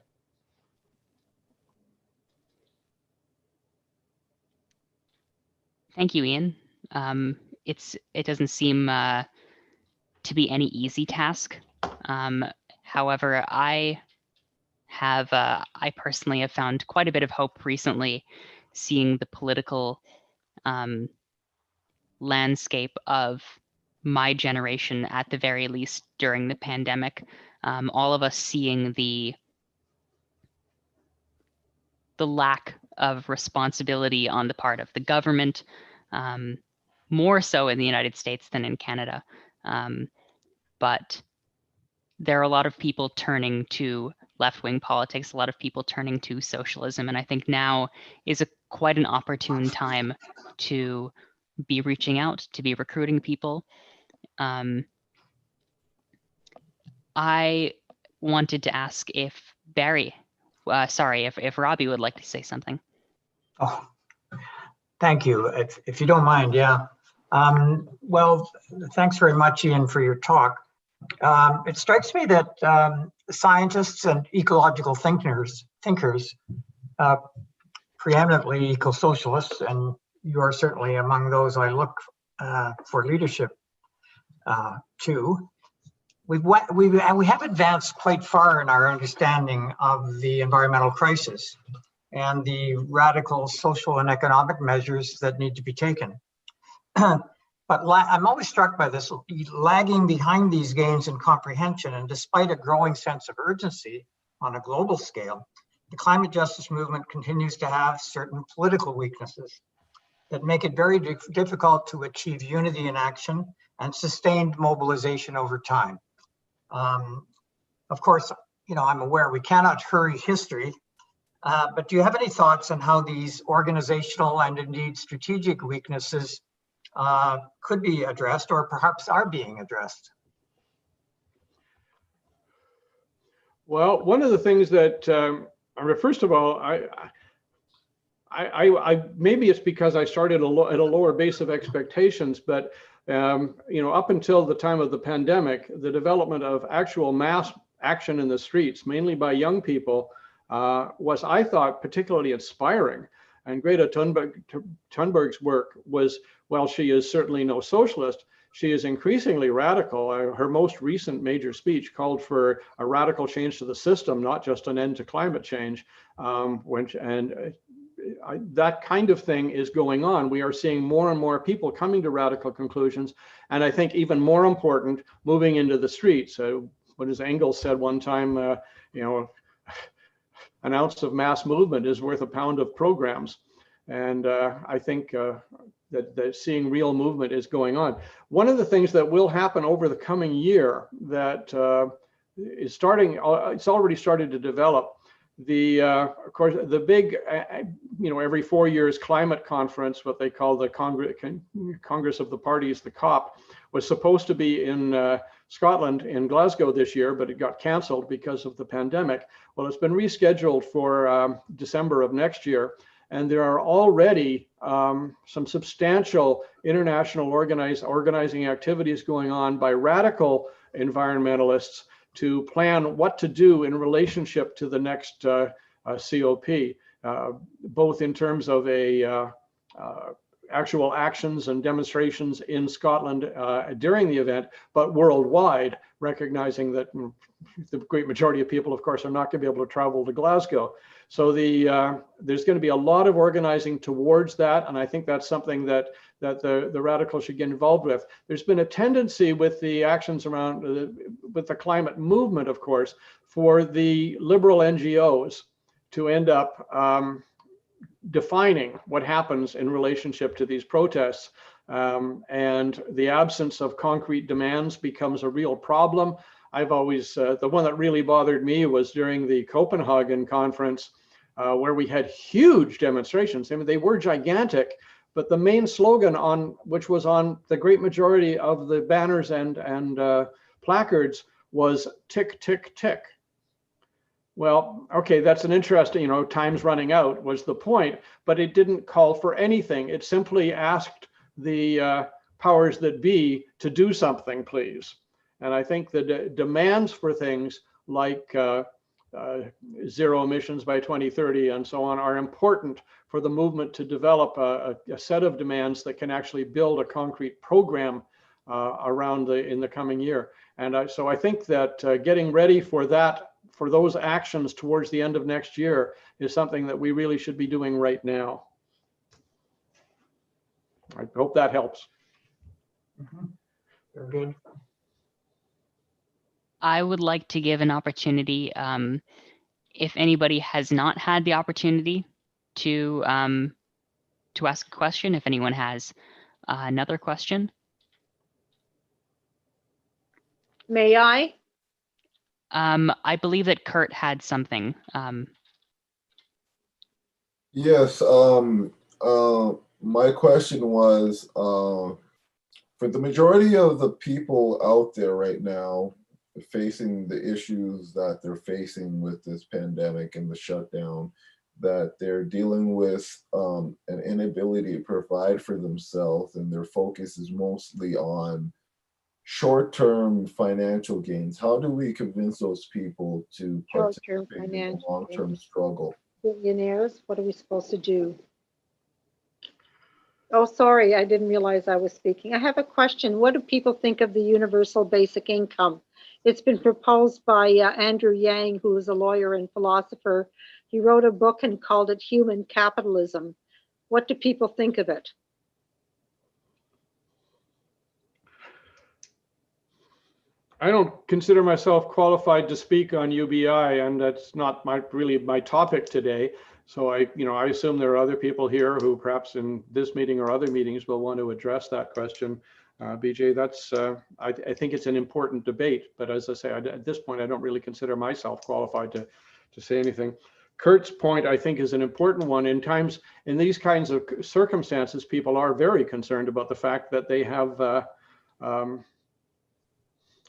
Thank you, Ian. It doesn't seem to be any easy task. However, I personally have found quite a bit of hope recently, seeing the political landscape of my generation, at the very least during the pandemic. All of us seeing the lack of responsibility on the part of the government, more so in the United States than in Canada. But there are a lot of people turning to left-wing politics, a lot of people turning to socialism, and I think now is quite an opportune time to be reaching out, to be recruiting people. I wanted to ask if Barry, if Robbie would like to say something. Oh, thank you. If you don't mind, yeah. Well, thanks very much, Ian, for your talk. It strikes me that scientists and ecological thinkers, preeminently eco-socialists, and you are certainly among those I look for leadership to. We have advanced quite far in our understanding of the environmental crisis and the radical social and economic measures that need to be taken. But I'm always struck by this lagging behind these gains in comprehension, and despite a growing sense of urgency on a global scale, the climate justice movement continues to have certain political weaknesses that make it very difficult to achieve unity in action and sustained mobilization over time. Of course, I'm aware we cannot hurry history, but do you have any thoughts on how these organizational and indeed strategic weaknesses could be addressed, or perhaps are being addressed? Well, one of the things that, first of all, I maybe it's because I started at a lower base of expectations, but up until the time of the pandemic, the development of actual mass action in the streets, mainly by young people, was, I thought, particularly inspiring. And Greta Thunberg's work was, while she is certainly no socialist, she is increasingly radical. Her most recent major speech called for a radical change to the system, not just an end to climate change. That kind of thing is going on. We are seeing more and more people coming to radical conclusions, and I think even more important, moving into the streets. What as Engels said one time, an ounce of mass movement is worth a pound of programs. And I think that seeing real movement is going on. One of the things that will happen over the coming year that is starting, it's already started to develop. Of course, the big, every 4 years climate conference, what they call the Congress of the Parties, the COP, was supposed to be in Scotland, in Glasgow this year, but it got canceled because of the pandemic. Well, it's been rescheduled for December of next year. And there are already some substantial international organizing activities going on by radical environmentalists to plan what to do in relationship to the next COP, both in terms of actual actions and demonstrations in Scotland during the event, but worldwide, recognizing that the great majority of people, of course, are not going to be able to travel to Glasgow. So there's going to be a lot of organizing towards that, and I think that's something that the radicals should get involved with. There's been a tendency with the actions around, with the climate movement, of course, for the liberal NGOs to end up defining what happens in relationship to these protests. And the absence of concrete demands becomes a real problem. I've always, the one that really bothered me was during the Copenhagen conference, where we had huge demonstrations. I mean, they were gigantic, but the main slogan which was on the great majority of the banners and placards was tick, tick, tick. Well, okay, that's an interesting, time's running out was the point, but it didn't call for anything. It simply asked the powers that be to do something, please. And I think the demands for things like zero emissions by 2030 and so on are important for the movement to develop a set of demands that can actually build a concrete program around in the coming year. And so I think that getting ready for that, for those actions towards the end of next year is something that we really should be doing right now. I hope that helps. Very good. I would like to give an opportunity, if anybody has not had the opportunity to ask a question, if anyone has another question. May I? I believe that Kurt had something. Yes, my question was, for the majority of the people out there right now facing the issues that they're facing with this pandemic and the shutdown, that they're dealing with an inability to provide for themselves, and their focus is mostly on short-term financial gains. How do we convince those people to Short-term participate in the financial long-term gains. struggle? Billionaires, what are we supposed to do? Oh, sorry, I didn't realize I was speaking. I have a question. What do people think of the universal basic income? It's been proposed by Andrew Yang, who is a lawyer and philosopher. He wrote a book and called it Human Capitalism. What do people think of it? I don't consider myself qualified to speak on UBI, and that's not really my topic today. So I assume there are other people here who perhaps in this meeting or other meetings will want to address that question. BJ, that's I think it's an important debate, but as I say, at this point, I don't really consider myself qualified to say anything. Kurt's point, I think, is an important one. In these kinds of circumstances, people are very concerned about the fact that they have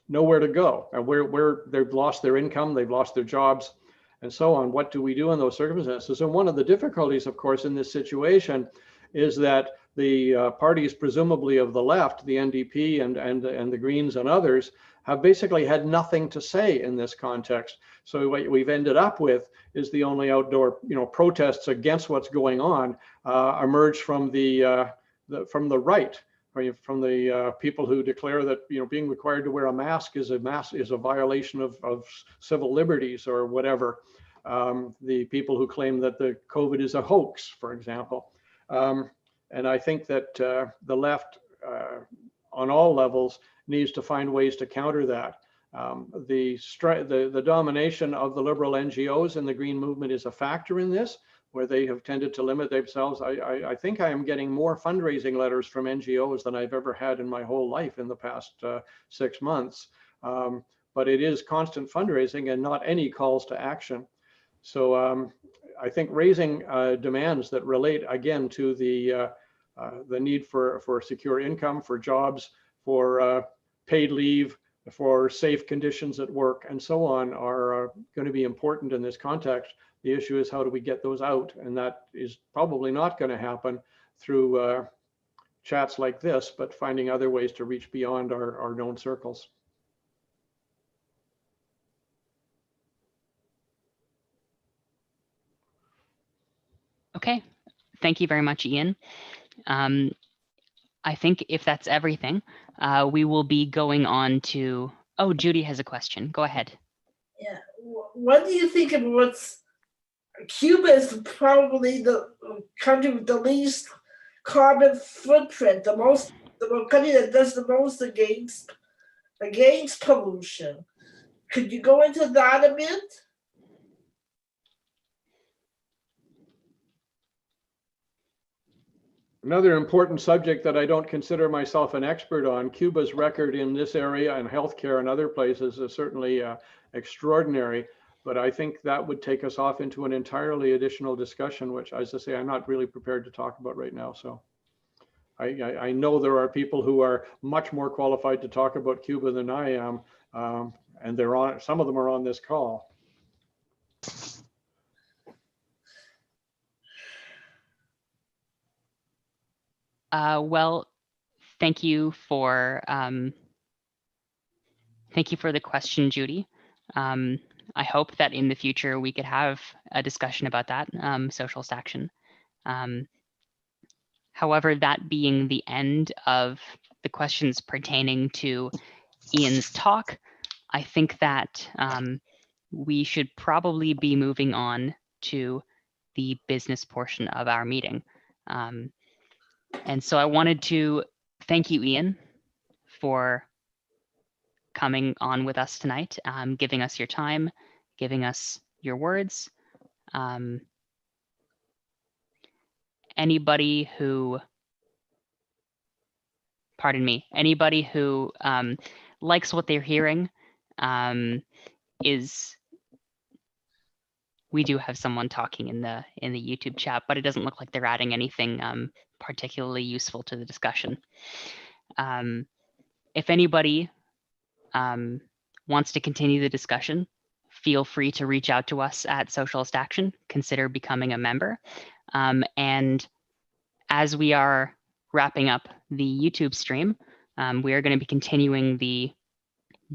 nowhere to go, and where they've lost their income, they've lost their jobs, and so on. What do we do in those circumstances? And one of the difficulties, of course, in this situation is that the parties, presumably of the left, the NDP and the Greens and others, have basically had nothing to say in this context. So what we've ended up with is the only outdoor, protests against what's going on emerge from the right. From the people who declare that being required to wear a mask is a violation of civil liberties or whatever. The people who claim that the COVID is a hoax, for example. And I think that the left, on all levels, needs to find ways to counter that. The domination of the liberal NGOs and the Green movement is a factor in this, where they have tended to limit themselves. I think I am getting more fundraising letters from NGOs than I've ever had in my whole life in the past 6 months. But it is constant fundraising and not any calls to action. So I think raising demands that relate again to the need for secure income, for jobs, for paid leave, for safe conditions at work, and so on are going to be important in this context. The issue is, how do we get those out? And that is probably not going to happen through chats like this, but finding other ways to reach beyond our known circles. Okay, thank you very much, Ian. I think if that's everything, we will be going on to, oh, Judy has a question. Go ahead. Yeah. What do you think of Cuba is probably the country with the least carbon footprint, the country that does the most against pollution. Could you go into that a bit? Another important subject that I don't consider myself an expert on, Cuba's record in this area and healthcare and other places is certainly extraordinary, but I think that would take us off into an entirely additional discussion, which, as I say, I'm not really prepared to talk about right now. So I know there are people who are much more qualified to talk about Cuba than I am, and some of them are on this call. Well, thank you for the question, Judy. I hope that in the future we could have a discussion about that, socialist action. However, that being the end of the questions pertaining to Ian's talk, I think that we should probably be moving on to the business portion of our meeting. And so I wanted to thank you, Ian, for coming on with us tonight, giving us your time, giving us your words. Anybody who likes what they're hearing we do have someone talking in the YouTube chat, but it doesn't look like they're adding anything particularly useful to the discussion. If anybody wants to continue the discussion, feel free to reach out to us at Socialist Action. Consider becoming a member. And as we are wrapping up the YouTube stream, we are going to be continuing the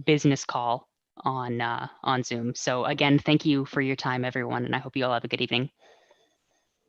business call on Zoom. So again, thank you for your time, everyone, and I hope you all have a good evening.